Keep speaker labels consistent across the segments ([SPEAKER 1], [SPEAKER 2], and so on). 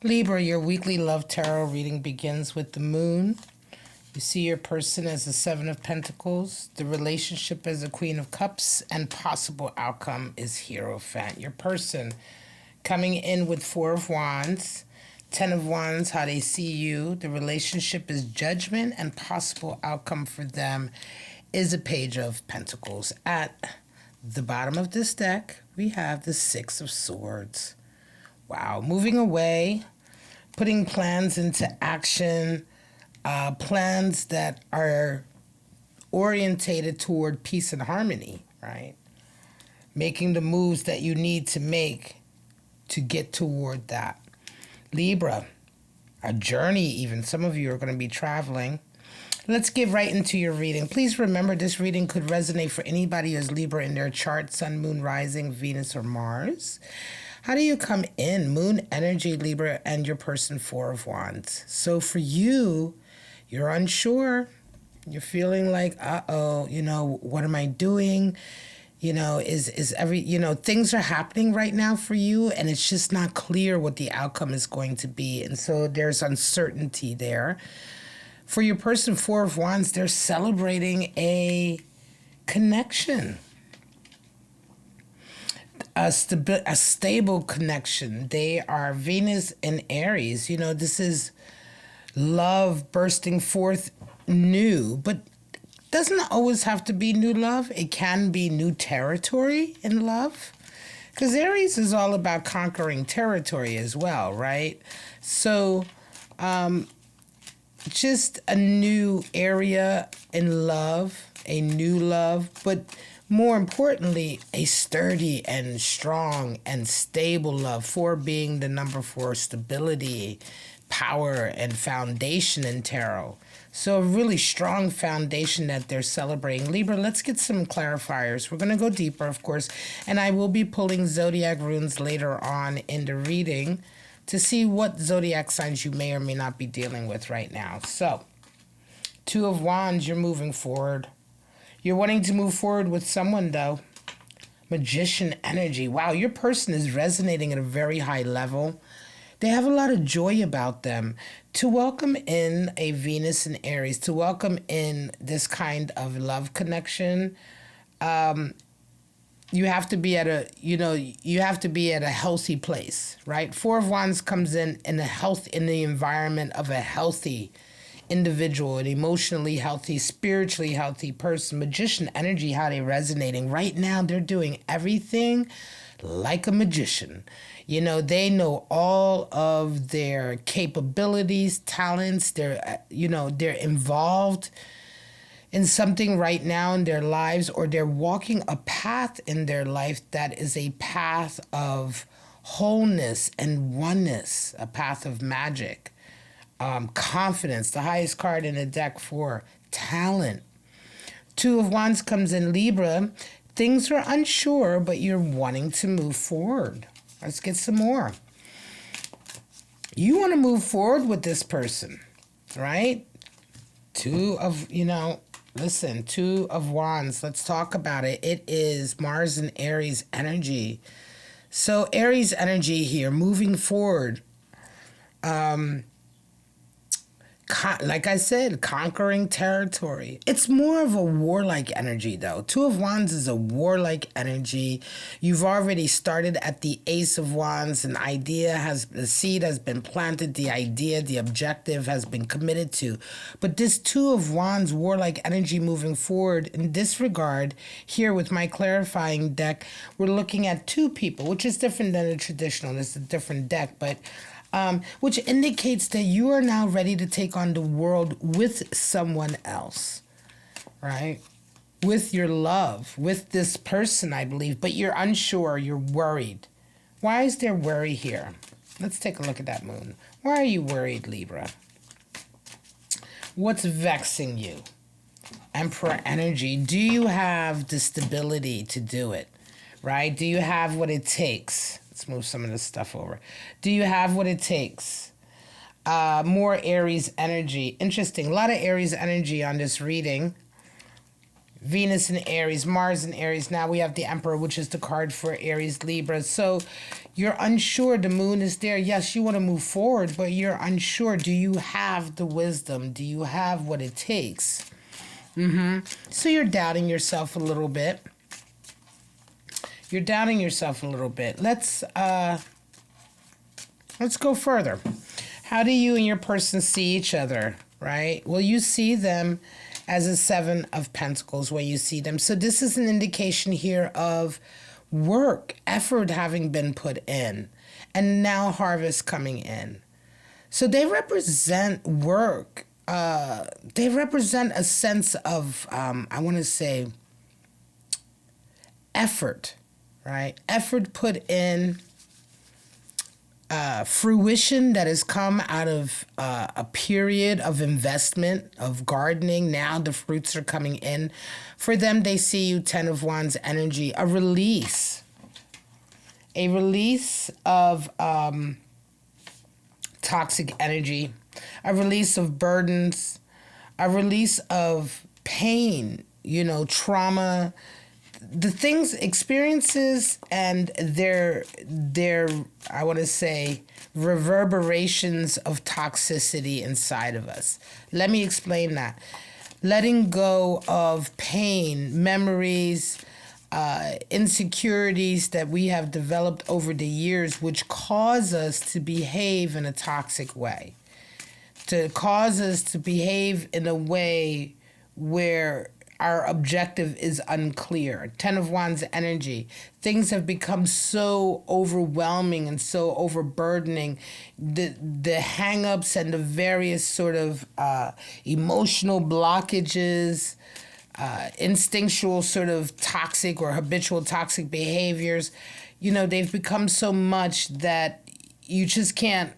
[SPEAKER 1] Libra, your weekly love tarot reading begins with the moon. You see your person as the Seven of Pentacles, the relationship as the Queen of Cups, and possible outcome is Hierophant. Your person coming in with Four of Wands, Ten of Wands, how they see you. The relationship is Judgment, and possible outcome for them is a Page of Pentacles. At the bottom of this deck, we have the Six of Swords. Wow, moving away, putting plans into action, plans that are orientated toward peace and harmony, right? Making the moves that you need to make to get toward that. Libra, a journey even. Some of you are going to be traveling. Let's get right into your reading. Please remember this reading could resonate for anybody who's Libra in their chart, Sun, Moon, Rising, Venus, or Mars. How do you come in? Moon energy, Libra, and your person, Four of Wands. So for you, you're unsure. You're feeling like, uh-oh, what am I doing? Things are happening right now for you, and it's just not clear what the outcome is going to be. And so there's uncertainty there. For your person, Four of Wands, they're celebrating a connection. A stable connection. They are Venus and Aries. This is love bursting forth new, but doesn't always have to be new love. It can be new territory in love, because Aries is all about conquering territory as well, right? So just a new area in love, a new love, but more importantly, a sturdy and strong and stable love. Four being the number for stability, power, and foundation in tarot. So a really strong foundation that they're celebrating. Libra, let's get some clarifiers. We're going to go deeper, of course, and I will be pulling zodiac runes later on in the reading to see what zodiac signs you may or may not be dealing with right now. So, Two of Wands, you're moving forward. You're wanting to move forward with someone, though. Magician energy. Wow, your person is resonating at a very high level. They have a lot of joy about them. To welcome in a Venus and Aries, to welcome in this kind of love connection, you have to be at a healthy place, right? Four of Wands comes in the environment of a healthy individual, an emotionally healthy, spiritually healthy person. Magician energy, how they're resonating. Right now, they're doing everything like a magician. They know all of their capabilities, talents. They're involved in something right now in their lives, or they're walking a path in their life that is a path of wholeness and oneness, a path of magic. Confidence, the highest card in the deck for talent. Two of Wands comes in Libra. Things are unsure, but you're wanting to move forward. Let's get some more. You want to move forward with this person, right? Two of Wands. Let's talk about it. It is Mars and Aries energy. So Aries energy here, moving forward. Like I said, conquering territory. It's more of a warlike energy, though. Two of Wands is a warlike energy. You've already started at the Ace of Wands. The seed has been planted. The objective has been committed to. But this Two of Wands warlike energy moving forward, in this regard, here with my clarifying deck, we're looking at two people, which is different than a traditional. It's a different deck, but which indicates that you are now ready to take on the world with someone else, right? With your love, with this person, I believe, but you're unsure, you're worried. Why is there worry here? Let's take a look at that moon. Why are you worried, Libra? What's vexing you? Emperor energy. Do you have the stability to do it, right? Do you have what it takes? Let's move some of this stuff over. Do you have what it takes? More Aries energy. Interesting. A lot of Aries energy on this reading. Venus and Aries, Mars and Aries. Now we have the Emperor, which is the card for Aries, Libra. So You're unsure. The moon is there. Yes, you want to move forward, but you're unsure. Do you have the wisdom? Do you have what it takes? So you're doubting yourself a little bit. You're doubting yourself a little bit. Let's go further. How do you and your person see each other, right? Well, you see them as a 7 of Pentacles when you see them. So this is an indication here of work, effort having been put in, and now harvest coming in. So they represent work. They represent a sense of, I want to say, effort, right? Effort put in, fruition that has come out of a period of investment, of gardening. Now the fruits are coming in. For them, they see you 10 of Wands energy, a release of toxic energy, a release of burdens, a release of pain, trauma, the things, experiences, and their I want to say reverberations of toxicity inside of us. Let me explain that. Letting go of pain, memories, insecurities that we have developed over the years, which cause us to behave in a toxic way, to cause us to behave in a way where our objective is unclear. 10 of Wands energy. Things have become so overwhelming and so overburdening. The hang-ups and the various sort of emotional blockages, instinctual sort of toxic or habitual toxic behaviors, they've become so much that you just can't,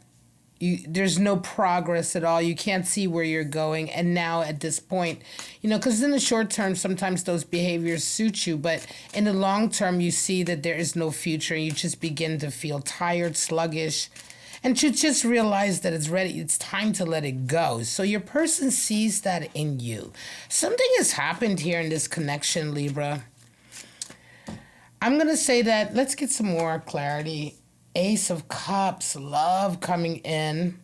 [SPEAKER 1] there's no progress at all. You can't see where you're going. And now at this point, because in the short term, sometimes those behaviors suit you, but in the long term, you see that there is no future. You just begin to feel tired, sluggish, and you just realize that it's ready. It's time to let it go. So your person sees that in you. Something has happened here in this connection, Libra. I'm going to say that, let's get some more clarity. Ace of Cups, love coming in.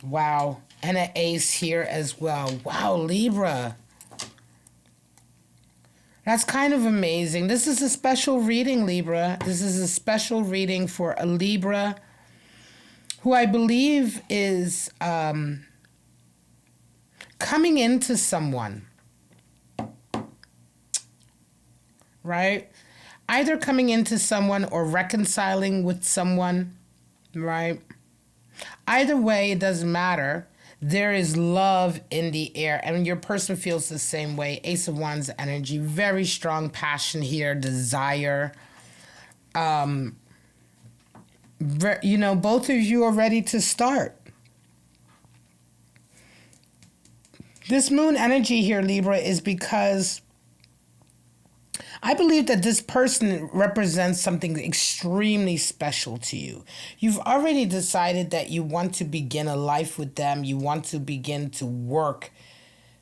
[SPEAKER 1] Wow. And an ace here as well. Wow, Libra. That's kind of amazing. This is a special reading, Libra. This is a special reading for a Libra who I believe is coming into someone. Right? Either coming into someone or reconciling with someone, right? Either way, it doesn't matter. There is love in the air, and your person feels the same way. Ace of Wands energy, very strong passion here, desire. Both of you are ready to start. This moon energy here, Libra, is because I believe that this person represents something extremely special to you. You've already decided that you want to begin a life with them. You want to begin to work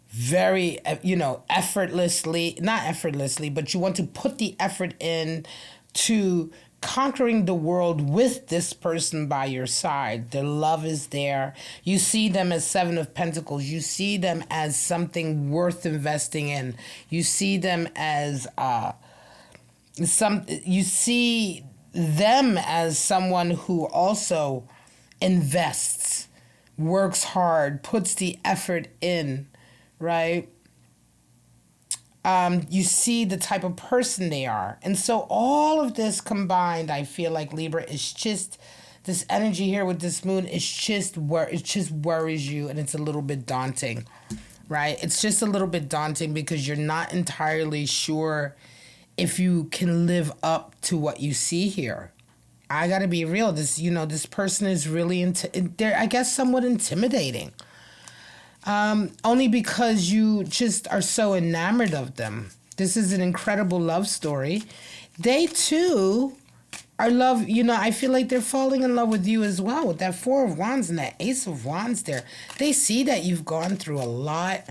[SPEAKER 1] very, effortlessly, not effortlessly, but you want to put the effort in to conquering the world with this person by your side. Their love is there. You see them as 7 of Pentacles. You see them as something worth investing in. You see them as you see them as someone who also invests, works hard, puts the effort in, right? You see the type of person they are. And so all of this combined, I feel like, Libra, is just, this energy here with this moon is just where it just worries you, and it's a little bit daunting, right? It's just a little bit daunting because you're not entirely sure if you can live up to what you see here. I got to be real. This person is really, they're, I guess, somewhat intimidating. Only because you just are so enamored of them. This is an incredible love story. They too are I feel like they're falling in love with you as well, with that 4 of Wands and that Ace of Wands there. They see that you've gone through a lot,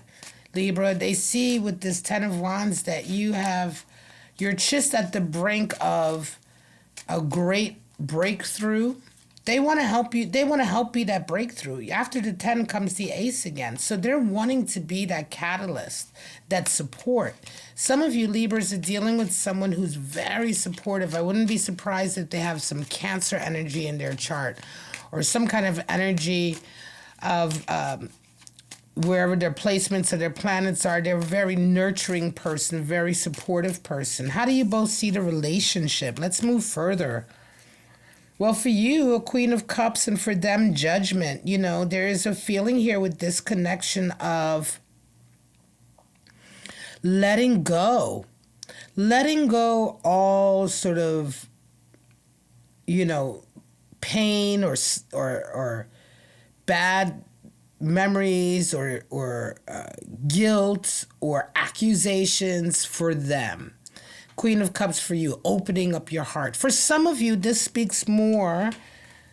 [SPEAKER 1] Libra. They see with this 10 of Wands that you're just at the brink of a great breakthrough. They want to help you. They want to help be that breakthrough. After the 10 comes the ace again. So they're wanting to be that catalyst, that support. Some of you Libras are dealing with someone who's very supportive. I wouldn't be surprised if they have some Cancer energy in their chart or some kind of energy of wherever their placements of their planets are. They're a very nurturing person, very supportive person. How do you both see the relationship? Let's move further. Well, for you, a Queen of Cups, and for them, Judgment. You know, there is a feeling here with this connection of letting go all sort of, you know, pain or bad memories or guilt or accusations for them. Queen of Cups for you, opening up your heart. For some of you, this speaks more.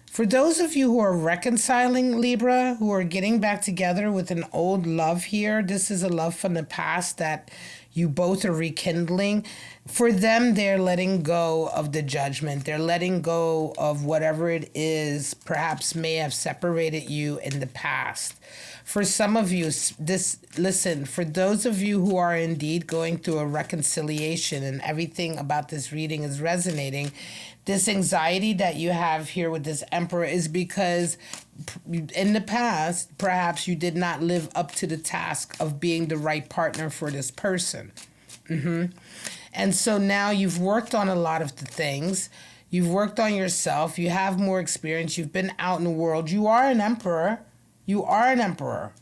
[SPEAKER 1] For those of you who are reconciling, Libra, who are getting back together with an old love here, this is a love from the past that you both are rekindling. For them, they're letting go of the judgment. They're letting go of whatever it is perhaps may have separated you in the past. For some of you, listen, for those of you who are indeed going through a reconciliation and everything about this reading is resonating, this anxiety that you have here with this Emperor is because in the past, perhaps you did not live up to the task of being the right partner for this person. And so now you've worked on a lot of the things. You've worked on yourself. You have more experience. You've been out in the world. You are an emperor. You are an emperor.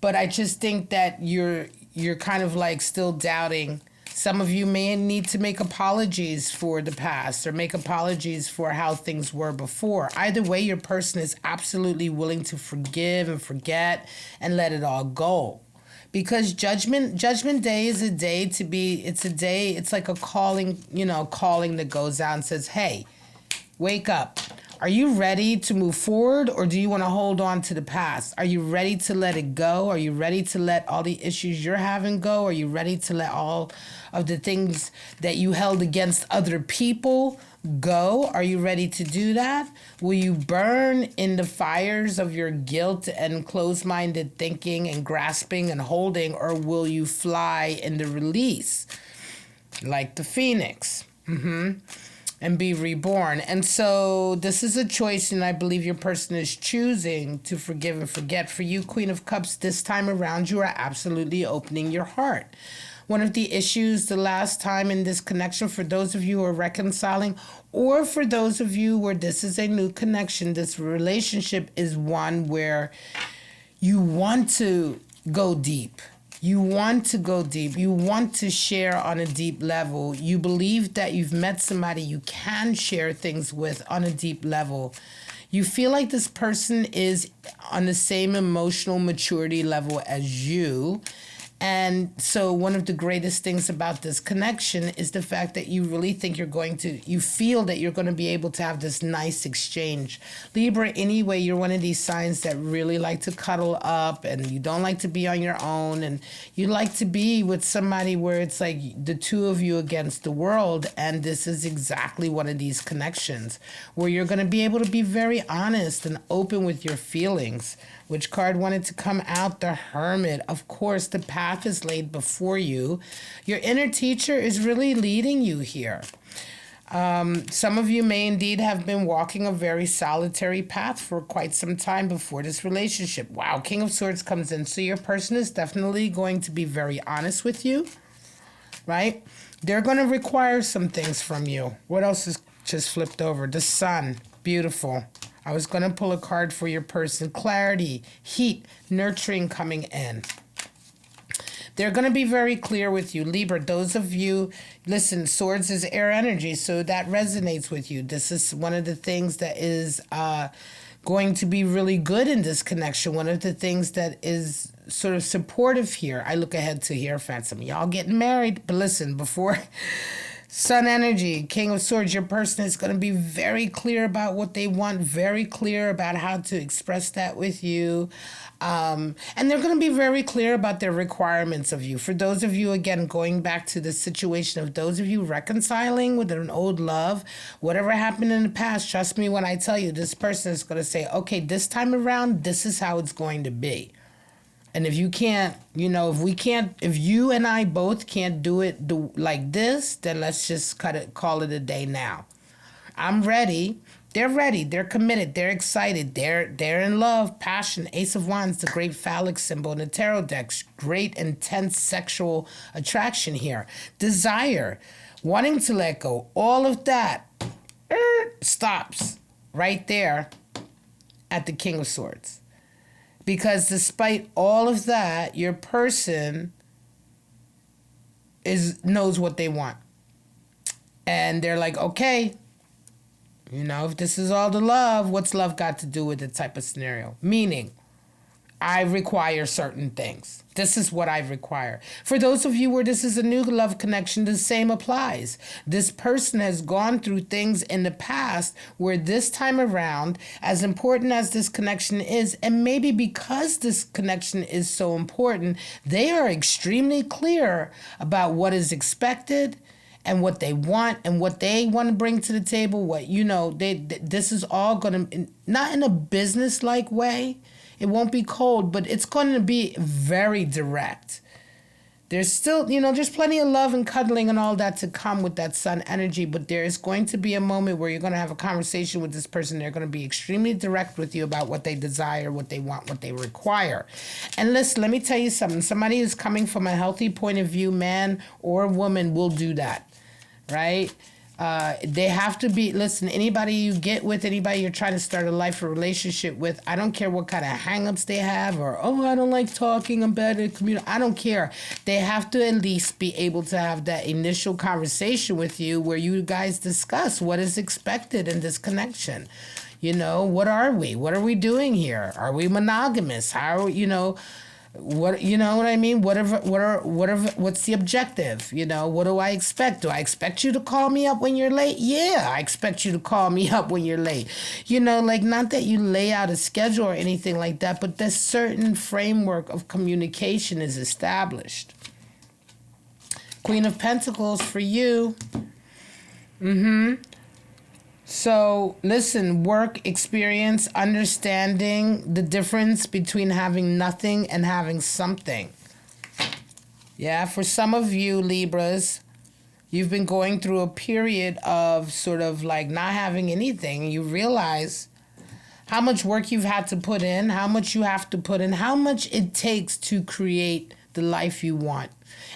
[SPEAKER 1] But I just think that you're kind of like still doubting. Some of you may need to make apologies for the past or make apologies for how things were before. Either way, your person is absolutely willing to forgive and forget and let it all go. Because judgment day is a day to be, it's like a calling, calling that goes out and says, hey, wake up. Are you ready to move forward, or do you want to hold on to the past? Are you ready to let it go? Are you ready to let all the issues you're having go? Are you ready to let all of the things that you held against other people go? Are you ready to do that? Will you burn in the fires of your guilt and closed-minded thinking and grasping and holding, or will you fly in the release like the phoenix? And be reborn. And so this is a choice, and I believe your person is choosing to forgive and forget. For you, Queen of Cups, this time around, you are absolutely opening your heart. One of the issues the last time in this connection, for those of you who are reconciling, or for those of you where this is a new connection, this relationship is one where you want to go deep. You want to go deep. You want to share on a deep level. You believe that you've met somebody you can share things with on a deep level. You feel like this person is on the same emotional maturity level as you. And so one of the greatest things about this connection is the fact that you really think you feel that you're going to be able to have this nice exchange. Libra, anyway, you're one of these signs that really like to cuddle up, and you don't like to be on your own, and you like to be with somebody where it's like the two of you against the world. And this is exactly one of these connections where you're going to be able to be very honest and open with your feelings. Which card wanted to come out? The Hermit. Of course, the path is laid before you. Your inner teacher is really leading you here. Some of you may indeed have been walking a very solitary path for quite some time before this relationship. Wow, King of Swords comes in. So your person is definitely going to be very honest with you, right? They're going to require some things from you. What else is just flipped over? The Sun. Beautiful. I was going to pull a card for your person. Clarity, heat, nurturing coming in. They're going to be very clear with you. Libra, those of you, listen, Swords is air energy, so that resonates with you. This is one of the things that is going to be really good in this connection. One of the things that is sort of supportive here. I look ahead to Hierophant. Some of y'all getting married. But listen, before... Sun energy, King of Swords, your person is going to be very clear about what they want, very clear about how to express that with you. And they're going to be very clear about their requirements of you. For those of you, again, going back to the situation of those of you reconciling with an old love, whatever happened in the past, trust me when I tell you, this person is going to say, okay, this time around, this is how it's going to be. And if you can't, if you and I both can't do it like this, then let's just call it a day now. I'm ready. They're ready. They're committed. They're excited. They're in love, passion. Ace of Wands, the great phallic symbol in the tarot decks. Great, intense sexual attraction here. Desire, wanting to let go. All of that stops right there at the King of Swords. Because despite all of that, your person knows what they want. And they're like, okay, if this is all the love, what's love got to do with the type of scenario? Meaning, I require certain things. This is what I require. For those of you where this is a new love connection, the same applies. This person has gone through things in the past where this time around, as important as this connection is, and maybe because this connection is so important, they are extremely clear about what is expected and what they want and what they want to bring to the table. This is all going to, not in a business-like way. It won't be cold, but it's going to be very direct. There's still, there's plenty of love and cuddling and all that to come with that sun energy, but there is going to be a moment where you're going to have a conversation with this person. They're going to be extremely direct with you about what they desire, what they want, what they require. And listen, let me tell you something. Somebody who's coming from a healthy point of view, man or woman, will do that, right? They have to be, listen, anybody you get with, anybody you're trying to start a life or relationship with, I don't care what kind of hang-ups they have or, I don't like talking, I'm bad at communicating. I don't care. They have to at least be able to have that initial conversation with you where you guys discuss what is expected in this connection. What are we? What are we doing here? Are we monogamous? How, what I mean? What's the objective? What do I expect? Do I expect you to call me up when you're late? Yeah, I expect you to call me up when you're late. Not that you lay out a schedule or anything like that, but this certain framework of communication is established. Queen of Pentacles for you. So, listen, work, experience, understanding the difference between having nothing and having something. Yeah, for some of you, Libras, you've been going through a period of sort of like not having anything. You realize how much work you've had to put in, how much you have to put in, how much it takes to create the life you want,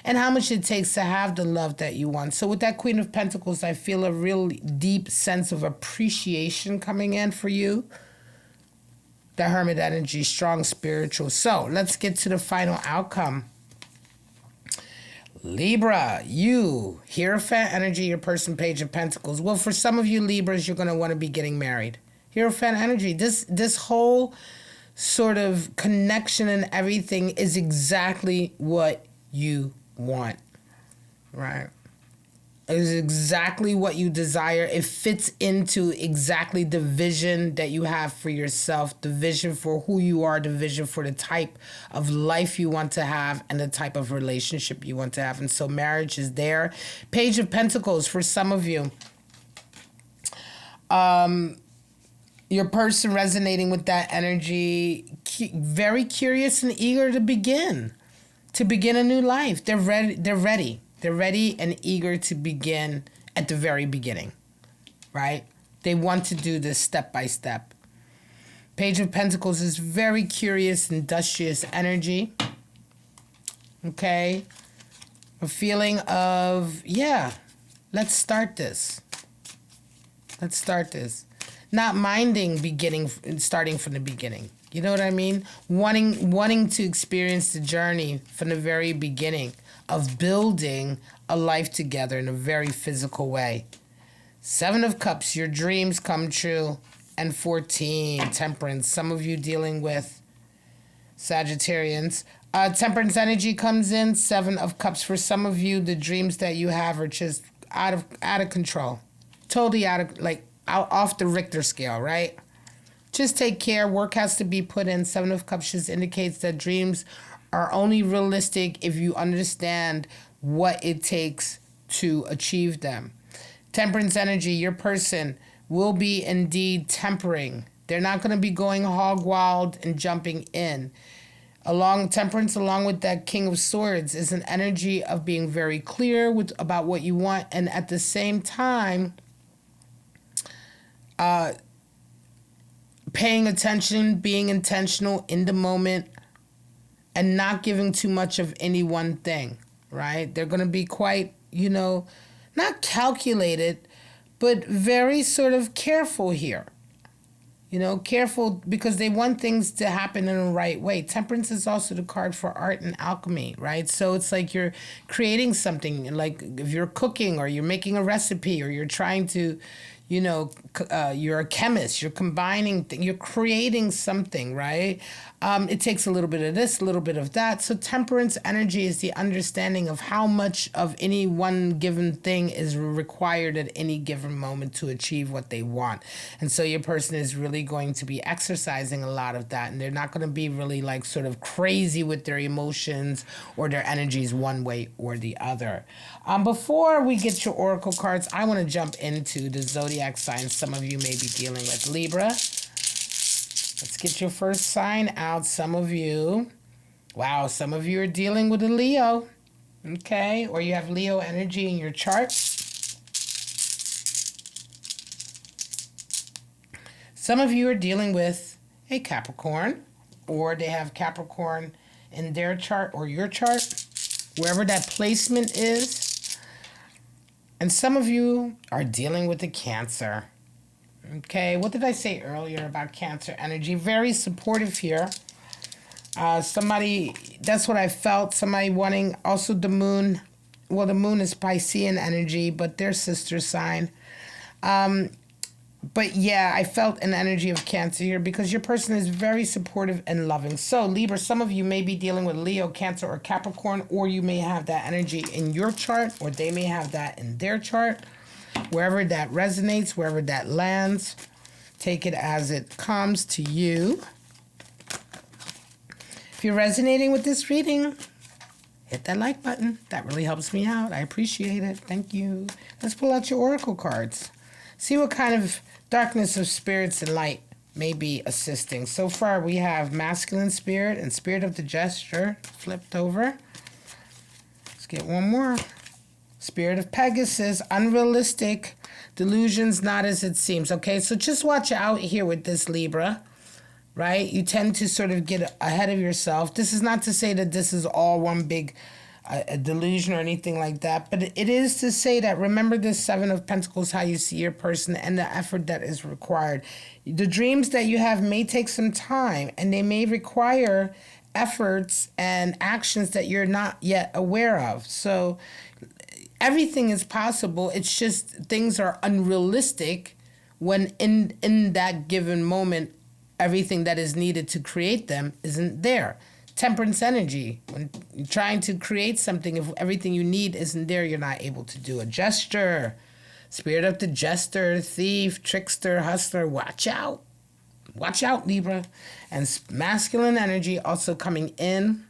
[SPEAKER 1] and how much it takes to have the love that you want. So with that Queen of Pentacles, I feel a real deep sense of appreciation coming in for you. The Hermit energy, strong spiritual. So let's get to the final outcome. Libra, you, Hierophant energy, your person, Page of Pentacles. Well, for some of you Libras, you're going to want to be getting married. Hierophant energy, this whole sort of connection and everything is exactly what you want, right? It is exactly what you desire. It fits into exactly the vision that you have for yourself, the vision for who you are, the vision for the type of life you want to have and the type of relationship you want to have. And so marriage is there. Page of Pentacles for some of you. Your person resonating with that energy, very curious and eager to begin a new life. They're ready and eager to begin at the very beginning, right? They want to do this step by step. Page of Pentacles is very curious, industrious energy. Okay? A feeling of, let's start this. Not minding starting from the beginning. You know what I mean? Wanting to experience the journey from the very beginning of building a life together in a very physical way. 7 of Cups, your dreams come true. And 14, Temperance. Some of you dealing with Sagittarians. Temperance energy comes in. 7 of Cups. For some of you, the dreams that you have are just out of control, totally off the Richter scale, right? Just take care. Work has to be put in. Seven of Cups just indicates that dreams are only realistic if you understand what it takes to achieve them. Temperance energy, your person will be indeed tempering. They're not going to be going hog wild and jumping in. Temperance, along with that King of Swords, is an energy of being very clear about what you want, and at the same time, paying attention, being intentional in the moment, and not giving too much of any one thing, right? They're going to be quite, not calculated, but very sort of careful here. Careful because they want things to happen in the right way. Temperance is also the card for art and alchemy, right? So it's like you're creating something, like if you're cooking or you're making a recipe or you're trying to, you're a chemist, you're combining, you're creating something, right? It takes a little bit of this, a little bit of that. So temperance energy is the understanding of how much of any one given thing is required at any given moment to achieve what they want. And so your person is really going to be exercising a lot of that, and they're not going to be really like sort of crazy with their emotions or their energies one way or the other. Before we get your oracle cards, I want to jump into the zodiac signs some of you may be dealing with. Libra. Let's get your first sign out. Some of you are dealing with a Leo. Okay, or you have Leo energy in your chart. Some of you are dealing with a Capricorn, or they have Capricorn in their chart or your chart, wherever that placement is. And some of you are dealing with a Cancer. Okay, what did I say earlier about Cancer energy? Very supportive here. That's what I felt. Somebody wanting also the moon. Well, the moon is Piscean energy, but their sister sign. But yeah, I felt an energy of Cancer here because your person is very supportive and loving. So Libra, some of you may be dealing with Leo, Cancer, or Capricorn, or you may have that energy in your chart, or they may have that in their chart. Wherever that resonates, wherever that lands, take it as it comes to you. If you're resonating with this reading, hit that like button. That really helps me out. I appreciate it. Thank you. Let's pull out your oracle cards. See what kind of darkness of spirits and light may be assisting. So far, we have masculine spirit and spirit of the gesture flipped over. Let's get one more. Spirit of Pegasus, unrealistic, delusions not as it seems. Okay, so just watch out here with this Libra, right? You tend to sort of get ahead of yourself. This is not to say that this is all one big delusion or anything like that, but it is to say that remember this Seven of Pentacles, how you see your person and the effort that is required. The dreams that you have may take some time, and they may require efforts and actions that you're not yet aware of. So everything is possible. It's just things are unrealistic when in that given moment, everything that is needed to create them isn't there. Temperance energy. When you're trying to create something, if everything you need isn't there, you're not able to do a gesture. Spirit of the jester, thief, trickster, hustler. Watch out. Watch out, Libra. And masculine energy also coming in.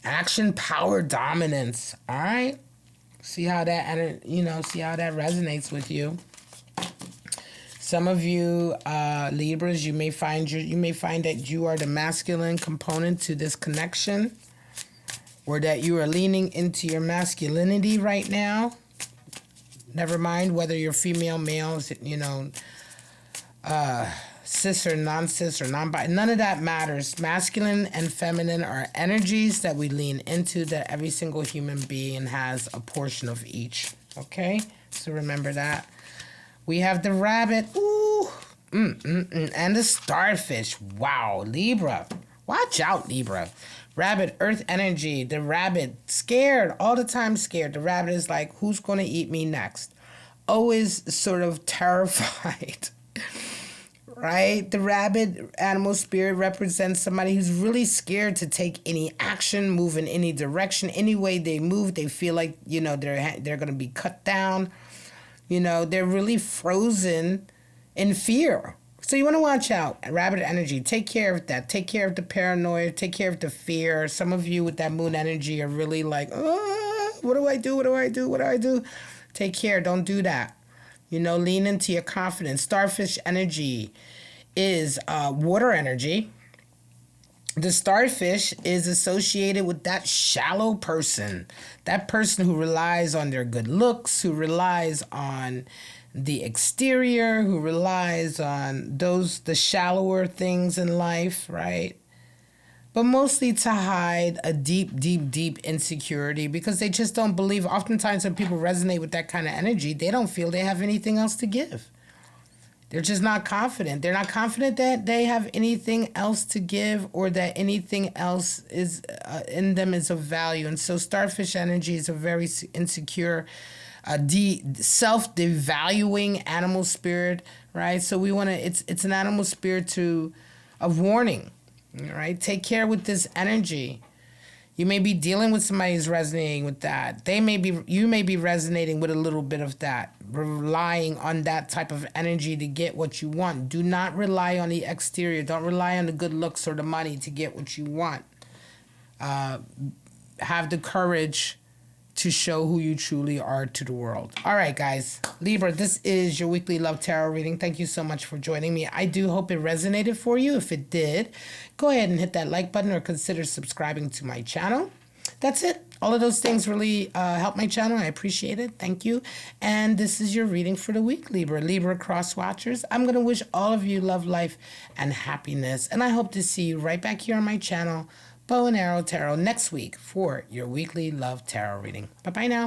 [SPEAKER 1] Action, power, dominance. All right. See how that, see how that resonates with you. Some of you Libras, you may find that you are the masculine component to this connection, or that you are leaning into your masculinity right now. Never mind whether you're female, male, cis or non-cis or non-bi. None of that matters. Masculine and feminine are energies that we lean into, that every single human being has a portion of each. Okay? So remember that. We have the rabbit. Ooh. And the starfish. Wow. Libra. Watch out, Libra. Rabbit, earth energy. The rabbit, scared. All the time scared. The rabbit is like, who's going to eat me next? Always sort of terrified. right? The rabbit animal spirit represents somebody who's really scared to take any action, move in any direction. Any way they move, they feel like, they're going to be cut down. They're really frozen in fear. So you want to watch out. Rabbit energy. Take care of that. Take care of the paranoia. Take care of the fear. Some of you with that moon energy are really like, what do I do? What do I do? What do I do? Take care. Don't do that. Lean into your confidence. Starfish energy is water energy. The starfish is associated with that shallow person. That person who relies on their good looks, who relies on the exterior, who relies on the shallower things in life, right? But mostly to hide a deep, deep, deep insecurity because they just don't believe. Oftentimes when people resonate with that kind of energy, they don't feel they have anything else to give. They're just not confident. They're not confident that they have anything else to give or that anything else is in them is of value. And so starfish energy is a very insecure, self-devaluing animal spirit, right? So we want to, it's an animal spirit of warning, all right? Take care with this energy. You may be dealing with somebody who's resonating with that. You may be resonating with a little bit of that, relying on that type of energy to get what you want. Do not rely on the exterior. Don't rely on the good looks or the money to get what you want. Have the courage to show who you truly are to the world. All right, guys. Libra, this is your weekly love tarot reading. Thank you so much for joining me. I do hope it resonated for you. If it did, go ahead and hit that like button or consider subscribing to my channel. That's it. All of those things really help my channel. I appreciate it. Thank you. And this is your reading for the week, Libra. Libra cross watchers. I'm going to wish all of you love, life, and happiness. And I hope to see you right back here on my channel, Bow and Arrow Tarot, next week for your weekly love tarot reading. Bye-bye now.